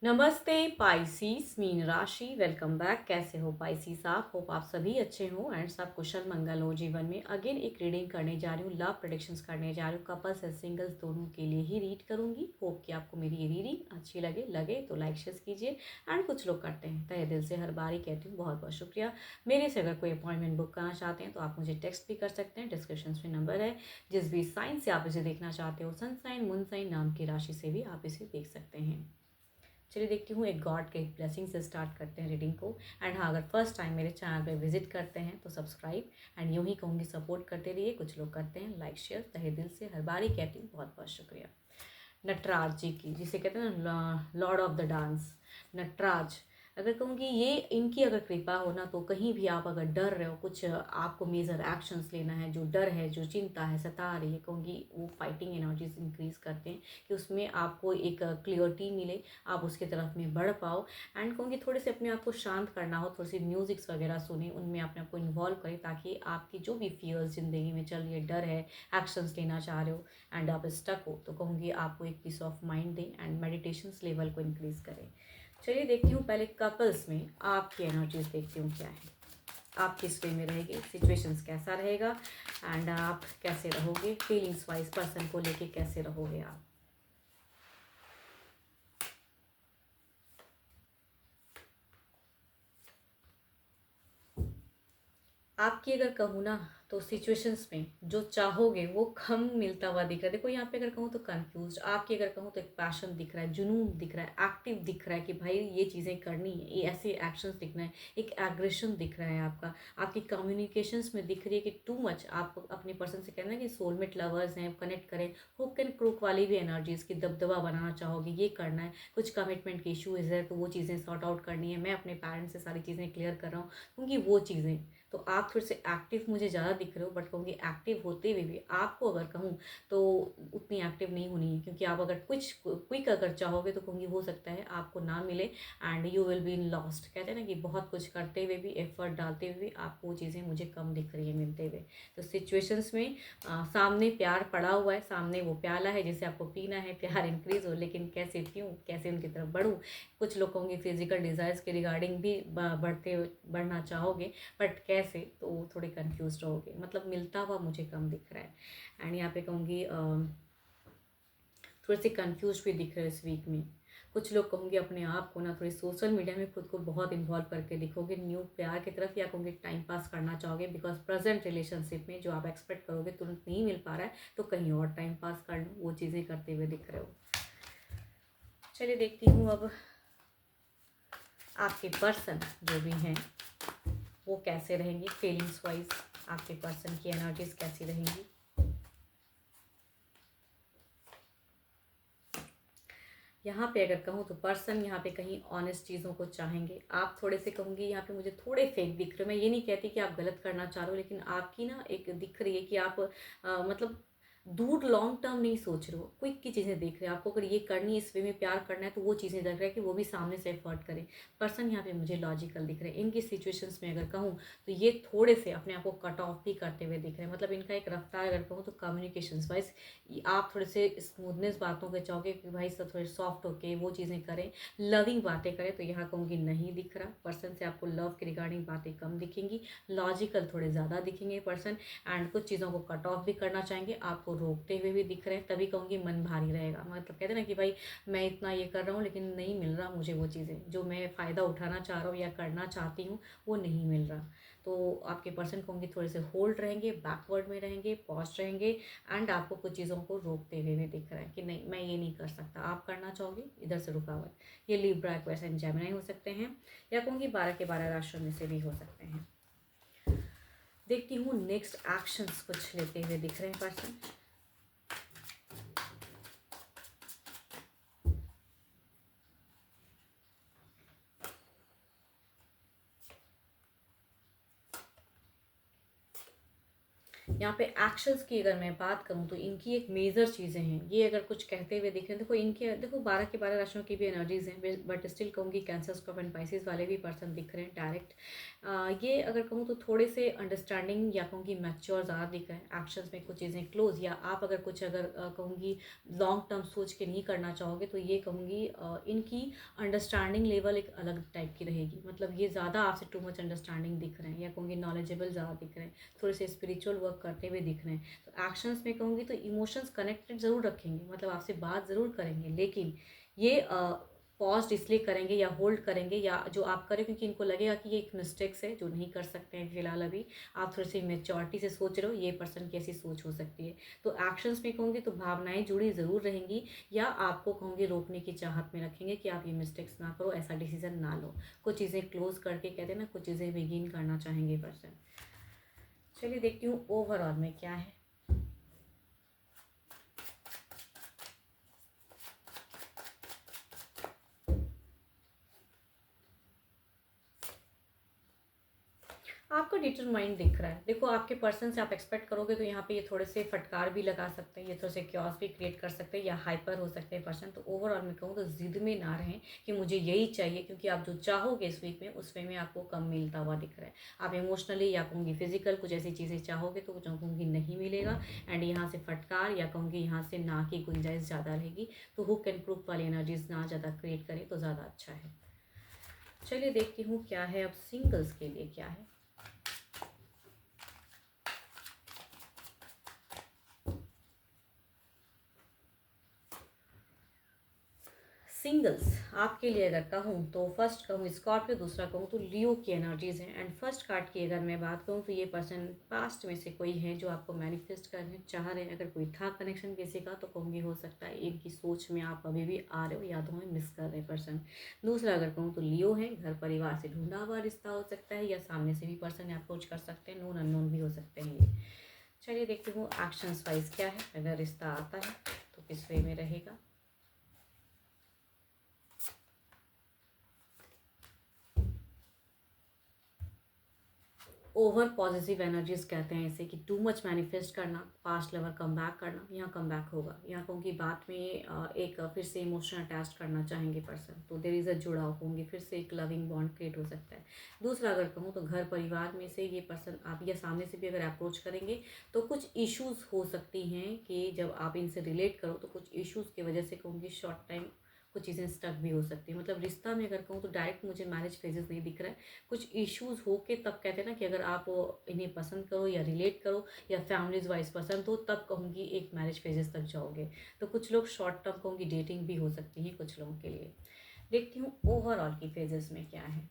नमस्ते पाइसीस मीन राशि। Welcome back. कैसे हो पाइसीस आप? होप आप सभी अच्छे हो एंड सब कुशल मंगल हो जीवन में। अगेन एक रीडिंग करने जा रही हूँ, लव प्रेडिक्शंस करने जा रही हूँ। कपल्स एंड सिंगल्स दोनों के लिए ही रीड करूंगी। होप कि आपको मेरी ये रीडिंग अच्छी लगे तो लाइक शेयर कीजिए। एंड कुछ लोग करते हैं, तहे दिल से हर बार ही कहती हूँ बहुत बहुत शुक्रिया। मेरे से अगर कोई अपॉइंटमेंट बुक करना चाहते हैं तो आप मुझे टेक्स्ट भी कर सकते हैं, डिस्क्रिप्शन में नंबर है। जिस भी साइन से आप इसे देखना चाहते हो, सन साइन मून साइन नाम की राशि से भी आप इसे देख सकते हैं। चलिए देखती हूँ, एक गॉड के ब्लेसिंग से स्टार्ट करते हैं रीडिंग को। एंड हाँ, अगर फर्स्ट टाइम मेरे चैनल पे विजिट करते हैं तो सब्सक्राइब एंड यूँ ही कहूँगी सपोर्ट करते रहिए। कुछ लोग करते हैं, लाइक शेयर, तहे दिल से हर बार ही कहती हूँ बहुत बहुत शुक्रिया। नटराज जी की, जिसे कहते हैं ना lord of the dance, Nataraj. अगर कहूँगी ये इनकी अगर कृपा हो ना, तो कहीं भी आप अगर डर रहे हो, कुछ आपको मेजर एक्शंस लेना है, जो डर है, जो चिंता है, सता रही है, कहूँगी वो फाइटिंग एनर्जीज इंक्रीज करते हैं कि उसमें आपको एक क्लियरिटी मिले, आप उसके तरफ में बढ़ पाओ। एंड कहूँगी थोड़े से अपने आप को शांत करना हो, थोड़ी सी म्यूजिक्स वगैरह सुने, उनमें अपने आप को इन्वॉल्व करें, ताकि आपकी जो भी फियर्स ज़िंदगी में चल रही है, डर है, एक्शंस लेना चाह रहे हो एंड आप स्टक हो, तो कहूँगी आपको एक पीस ऑफ माइंड दें एंड मेडिटेशंस लेवल को इंक्रीज करें। चलिए देखती हूँ, पहले कपल्स में आपकी एनर्जीज देखती हूँ क्या है, आप किस वे में रहेंगे, सिचुएशंस कैसा रहेगा एंड आप कैसे रहोगे, फीलिंग्स वाइज पर्सन को लेके कैसे रहोगे आप। आपकी अगर कहूँ ना, तो सिचुएशंस में जो चाहोगे वो कम मिलता हुआ दिख रहा है। देखो यहाँ पे अगर कहूँ तो कंफ्यूज, आपकी अगर कहूँ तो एक पैशन दिख रहा है, जुनून दिख रहा है, एक्टिव दिख रहा है कि भाई ये चीज़ें करनी है, ये ऐसे एक्शंस दिख रहे हैं, एक एग्रेशन दिख रहा है आपका। आपकी कम्युनिकेशंस में दिख रही है कि टू मच आप अपने पर्सन से कहना है कि सोलमेट लवर्स हैं, कनेक्ट करें। हुक एंड क्रूक वाली भी एनर्जीज की दबदबा बनाना चाहोगे, ये करना है, कुछ कमिटमेंट के इशूज़ है तो वो चीज़ें सॉर्ट आउट करनी है। मैं अपने पेरेंट्स से सारी चीज़ें क्लियर कर रहा हूँ, क्योंकि वो चीज़ें तो आप थोड़े से एक्टिव मुझे ज़्यादा दिख रहे हो। बट कहूँगी एक्टिव होते हुए भी आपको अगर कहूँ तो उतनी एक्टिव नहीं होनी है, क्योंकि आप अगर कुछ क्विक अगर चाहोगे तो कहूँगी हो सकता है आपको ना मिले and you will be lost. कहते हैं ना कि बहुत कुछ करते हुए भी, एफर्ट डालते हुए भी आपको वो चीज़ें मुझे कम दिख रही है मिलते हुए। तो सिचुएशंस में सामने प्यार पड़ा हुआ है, सामने वो प्याला है जिसे आपको पीना है, प्यार इंक्रीज हो, लेकिन कैसे पीऊँ, कैसे उनकी तरफ बढ़ूँ। कुछ लोग कहूँगी फिजिकल डिज़ायर्स के रिगार्डिंग भी बढ़ना चाहोगे, बट कैसे, तो थोड़े कंफ्यूज रहोगे। मतलब मिलता हुआ मुझे कम दिख रहा है। एंड यहाँ पे कहूँगी थोड़े से कंफ्यूज भी दिख रहे हैं इस वीक में। कुछ लोग कहूँगी अपने आप को ना थोड़ी सोशल मीडिया में खुद को बहुत इन्वॉल्व करके दिखोगे, न्यू प्यार की तरफ, या कहूँगी टाइम पास करना चाहोगे, बिकॉज प्रेजेंट रिलेशनशिप में जो आप एक्सपेक्ट करोगे तुरंत नहीं मिल पा रहा है, तो कहीं और टाइम पास कर लो, वो चीज़ें करते हुए दिख रहे हो। चलिए देखती हूँ अब आपके पर्सन जो भी हैं वो कैसे रहेंगे, फीलिंग्स वाइज आपके पर्सन की एनर्जीज कैसी रहेंगी। यहाँ पे अगर कहूँ तो पर्सन यहाँ पे कहीं ऑनेस्ट चीज़ों को चाहेंगे। आप थोड़े से कहूँगी यहाँ पे मुझे थोड़े फेक दिख रहे हो। मैं ये नहीं कहती कि आप गलत करना चाह रहे हो, लेकिन आपकी ना एक दिख रही है कि आप मतलब दूर लॉन्ग टर्म नहीं सोच रहे हो, क्विक की चीज़ें देख रहे हो। आपको अगर ये करनी है, इस वे में प्यार करना है, तो वो चीज़ें देख रहे हैं कि वो भी सामने से एफर्ट करें। पर्सन यहाँ पे मुझे लॉजिकल दिख रहे हैं। इनकी सिचुएशंस में अगर कहूँ तो ये थोड़े से अपने आप को कट ऑफ भी करते हुए दिख रहे हैं। मतलब इनका एक रफ्तार अगर कहूँ तो कम्युनिकेशंस वाइज आप थोड़े से स्मूथनेस बातों के चाहोगे कि भाई सब थोड़े सॉफ्ट होके वो चीज़ें करें, लविंग बातें करें, तो यहाँ कहूँगी नहीं दिख रहा। पर्सन से आपको लव के रिगार्डिंग बातें कम दिखेंगी, लॉजिकल थोड़े ज़्यादा दिखेंगे पर्सन। एंड कुछ चीज़ों को कट ऑफ भी करना चाहेंगे, आपको रोकते हुए भी दिख रहे हैं, तभी कहूँगी मन भारी रहेगा। मतलब कहते हैं ना कि भाई मैं इतना ये कर रहा हूँ लेकिन नहीं मिल रहा मुझे, वो चीज़ें जो मैं फ़ायदा उठाना चाह रहा हूँ या करना चाहती हूँ वो नहीं मिल रहा। तो आपके पर्सन कहूँगी थोड़े से होल्ड रहेंगे, बैकवर्ड में रहेंगे, पॉज रहेंगे एंड आपको कुछ चीज़ों को रोकते हुए भी दिख रहा है कि नहीं मैं ये नहीं कर सकता, आप करना चाहोगे, इधर से रुका हुआ है। ये लिब्रा, एक्वेरियस एंड जेमिनी हो सकते हैं, या कहूँगी 12 के 12 राशियों में से भी हो सकते हैं। देखती हूँ नेक्स्ट एक्शंस कुछ लेते हुए दिख रहे हैं पर्सन। यहाँ पे एक्शंस की अगर मैं बात करूँ तो इनकी एक मेजर चीज़ें हैं, ये अगर कुछ कहते हुए दिख रहे हैं, देखो इनके देखो 12 के 12 राशियों की भी एनर्जीज हैं, बट स्टिल कहूँगी कैंसर स्कॉर्पियो एंड पाइसेस वाले भी पर्सन दिख रहे हैं डायरेक्ट। ये अगर कहूँ तो थोड़े से अंडरस्टैंडिंग या कहूँगी मैच्योर ज़्यादा दिख रहे हैं, एक्शंस में कुछ चीज़ें क्लोज, या आप अगर कुछ अगर कहूँगी लॉन्ग टर्म सोच के नहीं करना चाहोगे तो ये कहूँगी इनकी अंडरस्टैंडिंग लेवल एक अलग टाइप की रहेगी। मतलब ये ज़्यादा आपसे टू मच अंडरस्टैंडिंग दिख रहे हैं, या कहूँगी नॉलेजेबल ज़्यादा दिख रहे हैं, थोड़े से स्पिरिचुअल वर्क करते हुए दिख रहे हैं। तो एक्शंस में कहूँगी तो इमोशंस कनेक्टेड ज़रूर रखेंगे, मतलब आपसे बात ज़रूर करेंगे, लेकिन ये पॉज इसलिए करेंगे या होल्ड करेंगे या जो आप करें, क्योंकि इनको लगेगा कि ये एक मिस्टेक्स है जो नहीं कर सकते हैं फिलहाल। अभी आप थोड़ी सी मेच्योरिटी से सोच रहे हो, ये पर्सन की ऐसी सोच हो सकती है। तो एक्शंस में कहूँगी तो भावनाएं जुड़ी ज़रूर रहेंगी, या आपको कहूँगी रोकने की चाहत में रखेंगे कि आप ये मिस्टेक्स ना करो, ऐसा डिसीजन ना लो। कुछ चीज़ें क्लोज करके कहते हैं ना, कुछ चीज़ें बिगिन करना चाहेंगे पर्सन। चलिए देखती हूँ ओवरऑल में क्या है। आपका डिटरमाइंड दिख रहा है। देखो आपके पर्सन से आप एक्सपेक्ट करोगे तो यहाँ पे ये थोड़े से फटकार भी लगा सकते हैं, ये थोड़े से क्योस भी क्रिएट कर सकते हैं, या हाइपर हो सकते हैं पर्सन। तो ओवरऑल मैं कहूँ तो जिद में ना रहें कि मुझे यही चाहिए, क्योंकि आप जो चाहोगे इस वीक में उस वे में आपको कम मिलता हुआ दिख रहा है। आप इमोशनली या कहूँगी फिजिकल कुछ ऐसी चीज़ें चाहोगे तो कहूँगी नहीं मिलेगा। एंड यहाँ से फटकार या कहूँगी यहाँ से ना की गुंजाइश ज़्यादा रहेगी। तो हुक एंड क्रूक वाली एनर्जीज ना ज़्यादा क्रिएट करें तो ज़्यादा अच्छा है। चलिए देखती हूँ क्या है अब सिंगल्स के लिए क्या है। सिंगल्स आपके लिए अगर कहूँ तो फर्स्ट कहूँ स्कॉर्पियो, दूसरा कहूँ तो लियो की एनर्जीज हैं। एंड फर्स्ट कार्ड की अगर मैं बात करूँ तो ये पर्सन पास्ट में से कोई है जो आपको मैनिफेस्ट करने चाह रहे हैं। अगर कोई था कनेक्शन किसी का तो कहूँगी हो सकता है इनकी सोच में आप अभी भी आ रहे हो, यादों में मिस कर रहे पर्सन। दूसरा अगर कहूँ तो लियो है, घर परिवार से ढूंढा हुआ रिश्ता हो सकता है, या सामने से भी पर्सन अप्रोच कर सकते हैं, नोन अननोन भी हो सकते हैं ये। चलिए देखती हूँ एक्शंस वाइज क्या है, अगर रिश्ता आता है तो किस वे में रहेगा। ओवर पॉजिटिव एनर्जीज कहते हैं इसे, कि टू मच मैनिफेस्ट करना, पास्ट लवर कम बैक करना। यहाँ कम बैक होगा, यहाँ कहूँगी बात में एक फिर से इमोशन अटैच करना चाहेंगे पर्सन, तो देर इज़ अ जुड़ाव, कहूँगी फिर से एक लविंग बॉन्ड क्रिएट हो सकता है। दूसरा अगर कहूँ तो घर परिवार में से ये पर्सन आप या सामने से भी अगर अप्रोच करेंगे तो कुछ इश्यूज हो सकती हैं, कि जब आप इनसे रिलेट करो तो कुछ इश्यूज़ की वजह से कहूँगी शॉर्ट टाइम कुछ चीज़ें स्टक भी हो सकती हैं। मतलब रिश्ता में अगर कहूँ तो डायरेक्ट मुझे मैरिज फेजेस नहीं दिख रहा है, कुछ इश्यूज हो के तब कहते हैं ना कि अगर आप इन्हें पसंद करो या रिलेट करो या फैमिलीज वाइज पसंद हो, तब कहूँगी एक मैरिज फेजेस तक जाओगे। तो कुछ लोग शॉर्ट टर्म कहूँगी डेटिंग भी हो सकती है कुछ लोगों के लिए। देखती हूँ ओवरऑल की फेजेस में क्या है।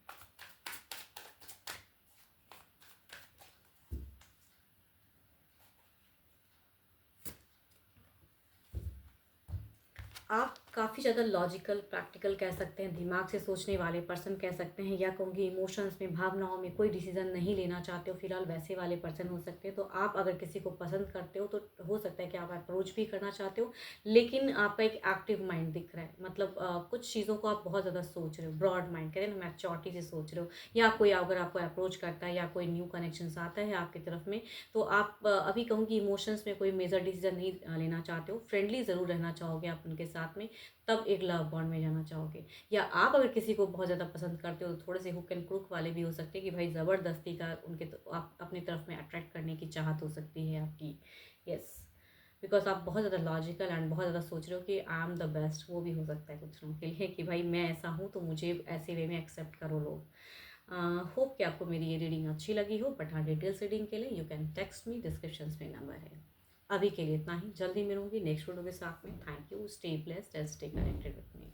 आप काफ़ी ज़्यादा लॉजिकल प्रैक्टिकल कह सकते हैं, दिमाग से सोचने वाले पर्सन कह सकते हैं, या कहूँगी इमोशंस में भावनाओं में कोई डिसीजन नहीं लेना चाहते हो फिलहाल, वैसे वाले पर्सन हो सकते हैं। तो आप अगर किसी को पसंद करते हो तो हो सकता है कि आप अप्रोच भी करना चाहते हो, लेकिन आपका एक एक्टिव माइंड दिख रहा है। मतलब कुछ चीज़ों को आप बहुत ज़्यादा सोच रहे हो, ब्रॉड माइंड कहते हैं ना, मैच्योरिटी से सोच रहे हो। या कोई अगर आपको अप्रोच करता है या कोई न्यू कनेक्शन आता है आपकी तरफ में, तो आप अभी कहूँगी इमोशंस में कोई मेजर डिसीजन नहीं लेना चाहते हो, फ्रेंडली ज़रूर रहना चाहोगे आप उनके साथ में, तब एक लव बॉन्ड में जाना चाहोगे। या आप अगर किसी को बहुत ज़्यादा पसंद करते हो तो थोड़े से हुक एंड क्रुक वाले भी हो सकते हैं, कि भाई ज़बरदस्ती का उनके तो आप अपनी तरफ में अट्रैक्ट करने की चाहत हो सकती है आपकी। यस, बिकॉज आप बहुत ज़्यादा लॉजिकल एंड बहुत ज़्यादा सोच रहे हो कि आई एम द बेस्ट, वो भी हो सकता है कुछ लोगों के लिए, कि भाई मैं ऐसा हूँ तो मुझे ऐसे वे में एक्सेप्ट करो लोग। होप कि आपको मेरी ये रीडिंग अच्छी लगी हो, बट हाँ डिटेल्स रीडिंग के लिए you can text me, description में नंबर है। अभी के लिए इतना ही, जल्दी मिलूंगी नेक्स्ट वीडियो के साथ में। Thank you, stay blessed and stay connected with me.